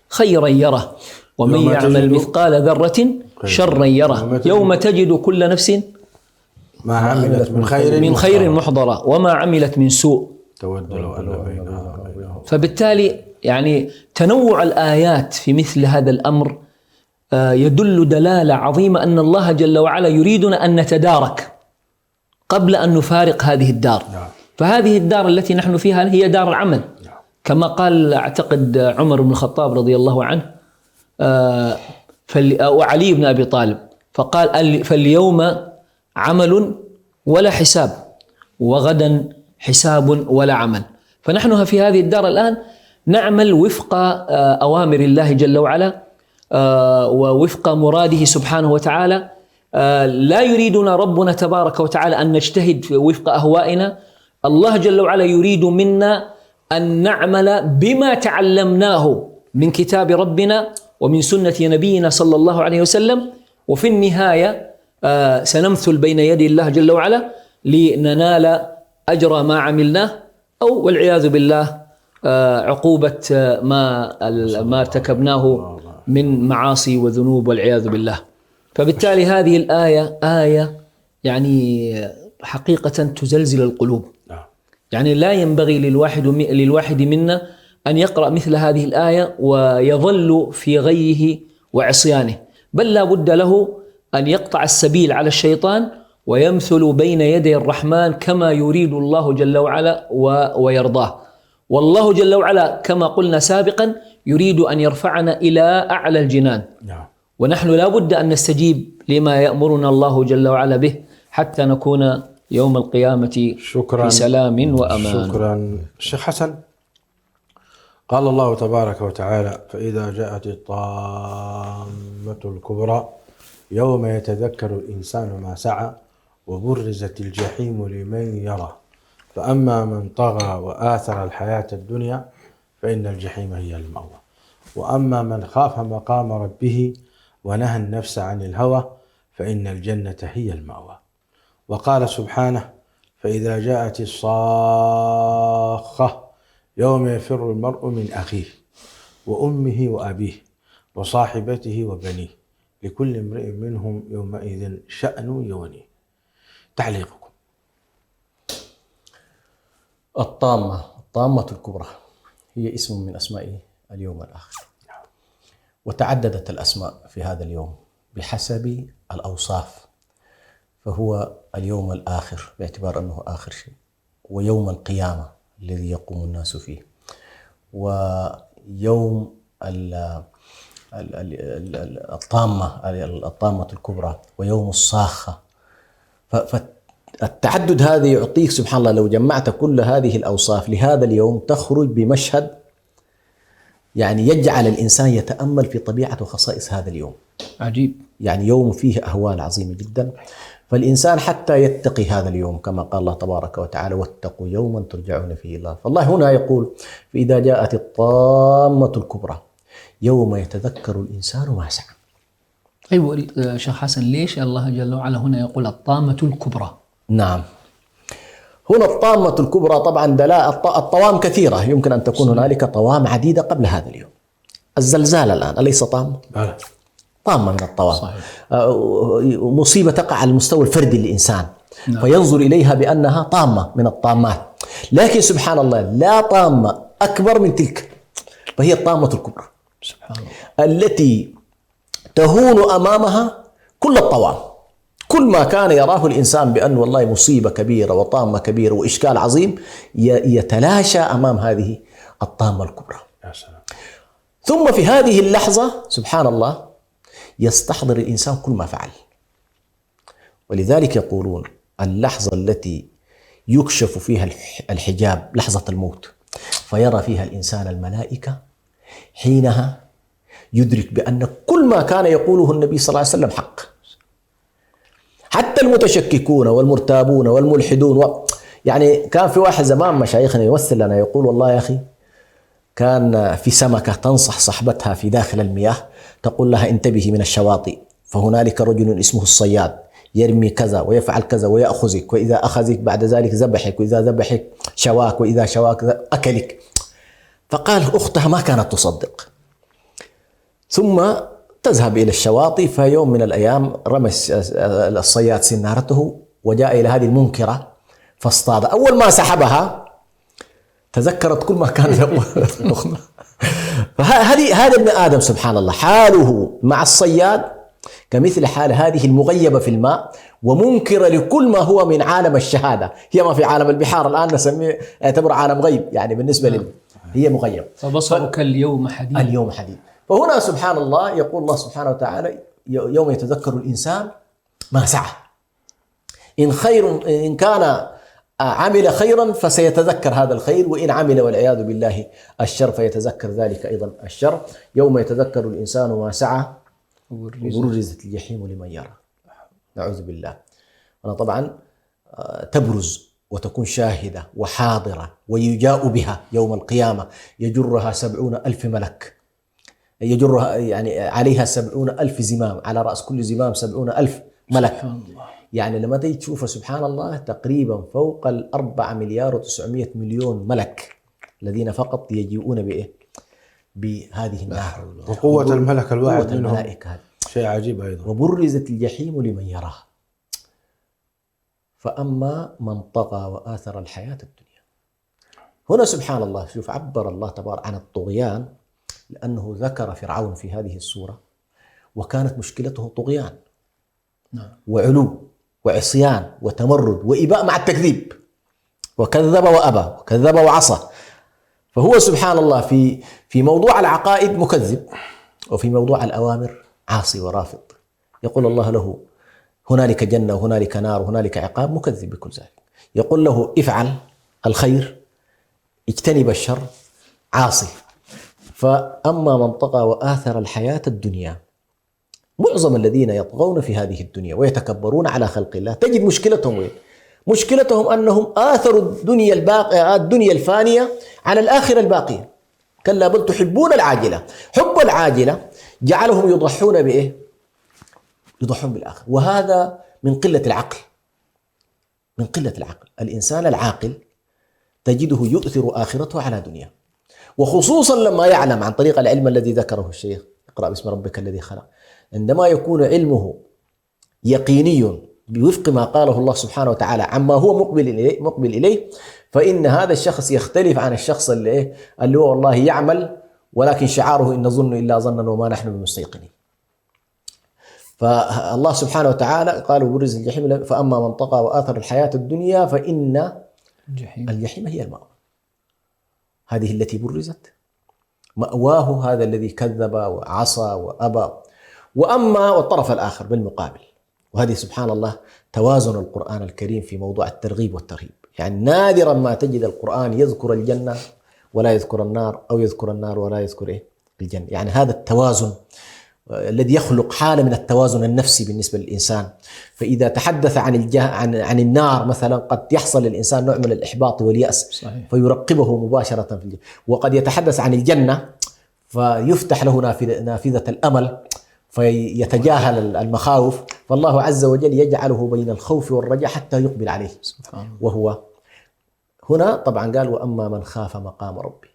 خيرا يره، ومن يعمل مثقال ذرة شرا يره. يوم تجد كل نفس ما عملت من خير محضرا وما عملت من سوء تود لو أن بينها. فبالتالي يعني تنوع الآيات في مثل هذا الأمر يدل دلالة عظيمة أن الله جل وعلا يريدنا أن نتدارك قبل أن نفارق هذه الدار. فهذه الدار التي نحن فيها هي دار العمل، كما قال أعتقد عمر بن الخطاب رضي الله عنه وعلي بن أبي طالب، فقال فاليوم عمل ولا حساب، وغدا حساب ولا عمل. فنحن في هذه الدار الآن نعمل وفق أوامر الله جل وعلا ووفق مراده سبحانه وتعالى. لا يريدنا ربنا تبارك وتعالى أن نجتهد وفق أهوائنا. الله جل وعلا يريد منا أن نعمل بما تعلمناه من كتاب ربنا ومن سنة نبينا صلى الله عليه وسلم. وفي النهاية سنمثل بين يدي الله جل وعلا لننال أجر ما عملناه، أو والعياذ بالله عقوبة ما ارتكبناه من معاصي وذنوب والعياذ بالله. فبالتالي هذه الآية آية يعني حقيقة تزلزل القلوب. يعني لا ينبغي للواحد منا أن يقرأ مثل هذه الآية ويظل في غيه وعصيانه، بل لا بد له أن يقطع السبيل على الشيطان ويمثل بين يدي الرحمن كما يريد الله جل وعلا ويرضاه. والله جل وعلا كما قلنا سابقا يريد أن يرفعنا إلى أعلى الجنان، ونحن لا بد أن نستجيب لما يأمرنا الله جل وعلا به حتى نكون يوم القيامة في سلام وأمان. شكرا الشيخ حسن. قال الله تبارك وتعالى فإذا جاءت الطامة الكبرى يوم يتذكر الإنسان ما سعى وبرزت الجحيم لمن يرى فأما من طغى وآثر الحياة الدنيا فإن الجحيم هي المأوى وأما من خاف مقام ربه ونهى النفس عن الهوى فإن الجنة هي المأوى. وقال سبحانه فإذا جاءت الصاخة يوم يفر المرء من أخيه وأمه وأبيه وصاحبته وبنيه لكل امرئ منهم يومئذ شأن يغنيه. تعليقكم. الطامة الكبرى هي اسم من أسماء اليوم الآخر، وتعددت الأسماء في هذا اليوم بحسب الأوصاف، فهو اليوم الآخر باعتبار أنه آخر شيء، ويوم القيامة الذي يقوم الناس فيه، ويوم الطامة الكبرى، ويوم الصاخة. فالتعدد هذا يعطيك سبحان الله لو جمعت كل هذه الأوصاف لهذا اليوم تخرج بمشهد يعني يجعل الإنسان يتأمل في طبيعة وخصائص هذا اليوم. عجيب. يعني يوم فيه أهوال عظيمة جدا، فالإنسان حتى يتقي هذا اليوم كما قال الله تبارك وتعالى: واتقوا يوما ترجعون فيه الله. فالله هنا يقول: فإذا جاءت الطامة الكبرى يوم يتذكر الإنسان ما سعى. أيوة شيخ حسن، ليش الله جل وعلا هنا يقول الطامة الكبرى؟ نعم، هنا الطامة الكبرى طبعا الطوام كثيرة، يمكن أن تكون هنالك طوام عديدة قبل هذا اليوم. الزلزال الآن أليس طامة؟ طامة من الطوام. صحيح. مصيبة تقع على المستوى الفردي للإنسان. نعم. فينظر إليها بأنها طامة من الطامات، لكن سبحان الله لا طامة أكبر من تلك، فهي الطامة الكبرى سبحان الله التي تهون أمامها كل الطوام. كل ما كان يراه الإنسان بأن والله مصيبة كبيرة وطامة كبيرة وإشكال عظيم يتلاشى أمام هذه الطامة الكبرى. يا سلام. ثم في هذه اللحظة سبحان الله يستحضر الإنسان كل ما فعل، ولذلك يقولون اللحظة التي يكشف فيها الحجاب لحظة الموت، فيرى فيها الإنسان الملائكة، حينها يدرك بأن كل ما كان يقوله النبي صلى الله عليه وسلم حق. حتى المتشككون والمرتابون والملحدون يعني كان في واحد زمان مشايخنا يمثل لنا يقول: والله يا أخي كان في سمكة تنصح صاحبتها في داخل المياه، تقول لها: انتبهي من الشواطئ، فهنالك رجل اسمه الصياد يرمي كذا ويفعل كذا ويأخذك، وإذا أخذك بعد ذلك ذبحك، وإذا ذبحك شواك، وإذا شواك أكلك. فقال أختها ما كانت تصدق، ثم تذهب إلى الشواطئ. فيوم من الأيام رمى الصياد سنارته وجاء إلى هذه المنكرة فاصطاد. أول ما سحبها تذكرت كل ما كان يقول. هذا ابن آدم سبحان الله حاله مع الصياد كمثل حال هذه المغيبة في الماء ومنكرة لكل ما هو من عالم الشهادة. هي ما في عالم البحار الآن نسميه اعتبر عالم غيب، يعني بالنسبة لنا هي مغيبة. فبصرك اليوم حديد. اليوم حديد. فهنا سبحان الله يقول الله سبحانه وتعالى: يوم يتذكر الإنسان ما سعى. إن كان عمل خيرا فسيتذكر هذا الخير، وإن عمل والعياذ بالله الشر فيتذكر ذلك أيضا الشر. يوم يتذكر الإنسان ما سعى وبرزت الجحيم لمن يرى. نعوذ بالله. أنا طبعا تبرز وتكون شاهدة وحاضرة ويجاء بها يوم القيامة، يجرها 70,000 ملك، يجرها يعني عليها 70,000 زمام، على رأس كل زمام 70,000 ملك. يعني لما تيجي تشوف سبحان الله تقريبا فوق 4,900,000,000 ملك الذين فقط يجيئون بإيه؟ بهذه النار. وقوة الملك الواحد منهم الملائكة شيء عجيب أيضا. وبرزت الجحيم لمن يراه. فأما من طغى وآثر الحياة الدنيا. هنا سبحان الله شوف عبر الله تبارك عن الطغيان، لأنه ذكر فرعون في هذه السورة وكانت مشكلته طغيان وعلو وعصيان وتمرد وإباء مع التكذيب، وكذب وأبى وكذب وعصى. فهو سبحان الله في موضوع العقائد مكذب، وفي موضوع الأوامر عاصي ورافض. يقول الله له هنالك جنة وهنالك نار وهنالك عقاب، مكذب بكل ذلك. يقول له افعل الخير اجتنب الشر، عاصي. فأما من طغى وآثر الحياة الدنيا، معظم الذين يطغون في هذه الدنيا ويتكبرون على خلق الله تجد مشكلتهم وين؟ مشكلتهم أنهم آثروا الدنيا الباقية، الدنيا الفانية على الآخرة الباقية. كلا بل تحبون العاجلة. حب العاجلة جعلهم يضحون بإيه؟ يضحون بالآخر. وهذا من قلة العقل، من قلة العقل. الإنسان العاقل تجده يؤثر آخرته على دنيا، وخصوصا لما يعلم عن طريق العلم الذي ذكره الشيخ اقرأ باسم ربك الذي خلق. عندما يكون علمه يقيني بوفق ما قاله الله سبحانه وتعالى عما هو مقبل إليه، فإن هذا الشخص يختلف عن الشخص اللي هو والله يعمل ولكن شعاره إن نظن إلا ظنا وما نحن بمستيقنين. فالله سبحانه وتعالى قال برز الجحيم فأما من طغى وآثر الحياة الدنيا فإن الجحيم هي المأوى. هذه التي برزت مأواه هذا الذي كذب وعصى وأبى. وأما والطرف الآخر بالمقابل، وهذه سبحان الله توازن القرآن الكريم في موضوع الترغيب والترهيب. يعني نادرا ما تجد القرآن يذكر الجنة ولا يذكر النار، أو يذكر النار ولا يذكر الجنة. يعني هذا التوازن الذي يخلق حالة من التوازن النفسي بالنسبة للإنسان. فإذا تحدث عن النار مثلا قد يحصل للإنسان نوع من الإحباط واليأس، صحيح. فيرقبه مباشرة في الجنة. وقد يتحدث عن الجنة فيفتح له نافذة الأمل فيتجاهل المخاوف، فالله عز وجل يجعله بين الخوف والرجاء حتى يقبل عليه. وهو هنا طبعا قال وأما من خاف مقام ربه.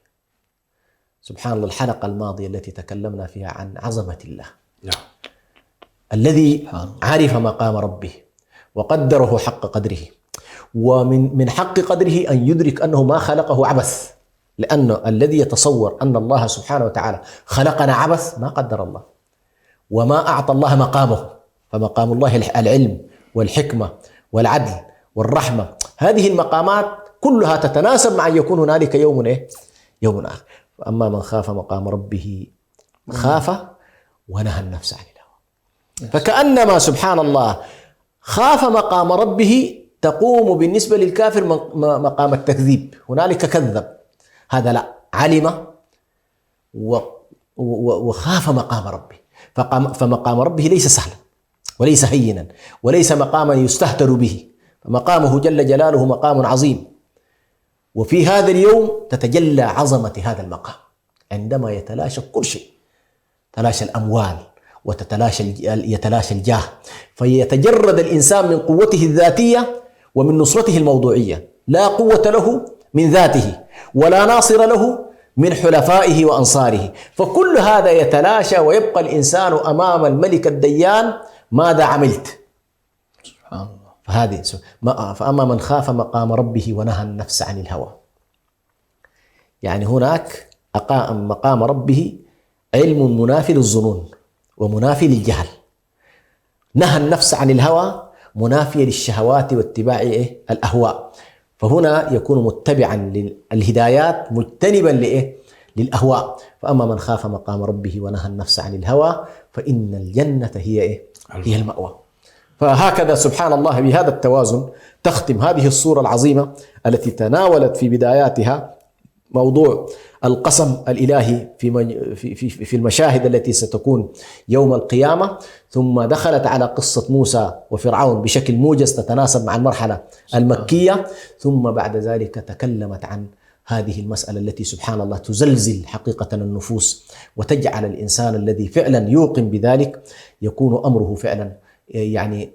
سبحان الله، الحلقة الماضية التي تكلمنا فيها عن عظمة الله الذي عرف مقام ربه وقدره حق قدره، ومن حق قدره أن يدرك أنه ما خلقه عبث، لأنه الذي يتصور أن الله سبحانه وتعالى خلقنا عبث ما قدر الله وما أعطى الله مقامه. فمقام الله العلم والحكمة والعدل والرحمة، هذه المقامات كلها تتناسب مع أن يكون هنالك يوم آخر. فأما من خاف مقام ربه خاف ونهى النفس عن الهوى. فكأنما سبحان الله خاف مقام ربه تقوم بالنسبة للكافر مقام التكذيب. هنالك كذب، هذا لا، علم وخاف مقام ربه. فمقام ربه ليس سهلا وليس هينا وليس مقاما يستهتر به، فمقامه جل جلاله مقام عظيم. وفي هذا اليوم تتجلى عظمة هذا المقام عندما يتلاشى كل شيء، تلاشى الأموال يتلاشى الجاه، فيتجرد الإنسان من قوته الذاتية ومن نصرته الموضوعية. لا قوة له من ذاته ولا ناصر له من حلفائه وأنصاره، فكل هذا يتلاشى ويبقى الإنسان أمام الملك الديان ماذا عملت؟ سبحان الله. فأما من خاف مقام ربه ونهى النفس عن الهوى. يعني هناك مقام ربه علم منافي للظنون ومنافي للجهل. نهى النفس عن الهوى منافي للشهوات واتباع الأهواء. فهنا يكون متبعا للهدايات مجتنبا للأهواء. فأما من خاف مقام ربه ونهى النفس عن الهوى فإن الجنة هي المأوى. فهكذا سبحان الله بهذا التوازن تختم هذه الصورة العظيمة التي تناولت في بداياتها موضوع القسم الإلهي في المشاهد التي ستكون يوم القيامة، ثم دخلت على قصة موسى وفرعون بشكل موجز تتناسب مع المرحلة المكية، ثم بعد ذلك تكلمت عن هذه المسألة التي سبحان الله تزلزل حقيقة النفوس وتجعل الإنسان الذي فعلا يوقن بذلك يكون أمره فعلا يعني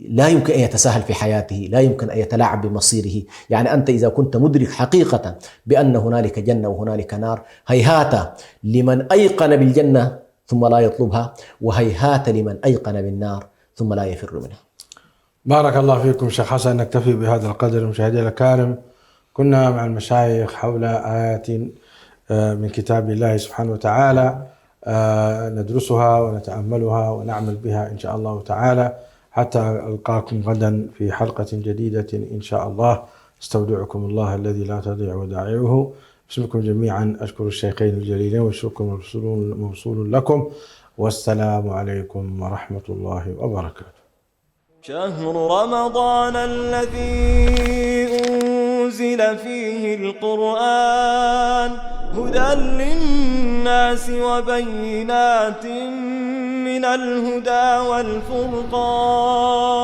لا يمكن أن يتساهل في حياته، لا يمكن أن يتلاعب بمصيره. يعني أنت إذا كنت مدرك حقيقة بأن هنالك جنة وهنالك نار، هيهات لمن أيقن بالجنة ثم لا يطلبها، وهيهات لمن أيقن بالنار ثم لا يفر منها. بارك الله فيكم شيخ حسن. نكتفي بهذا القدر. مشاهدينا الكرام، كنا مع المشايخ حول آيات من كتاب الله سبحانه وتعالى ندرسها ونتأملها ونعمل بها إن شاء الله تعالى، حتى ألقاكم غدا في حلقة جديدة إن شاء الله. استودعكم الله الذي لا تضيع ودائعه. باسمكم جميعا أشكر الشيخين الجليلين والشكر موصول لكم، والسلام عليكم ورحمة الله وبركاته. شهر رمضان الذي أنزل فيه القرآن هدى للناس وبينات من الهدى والفرقان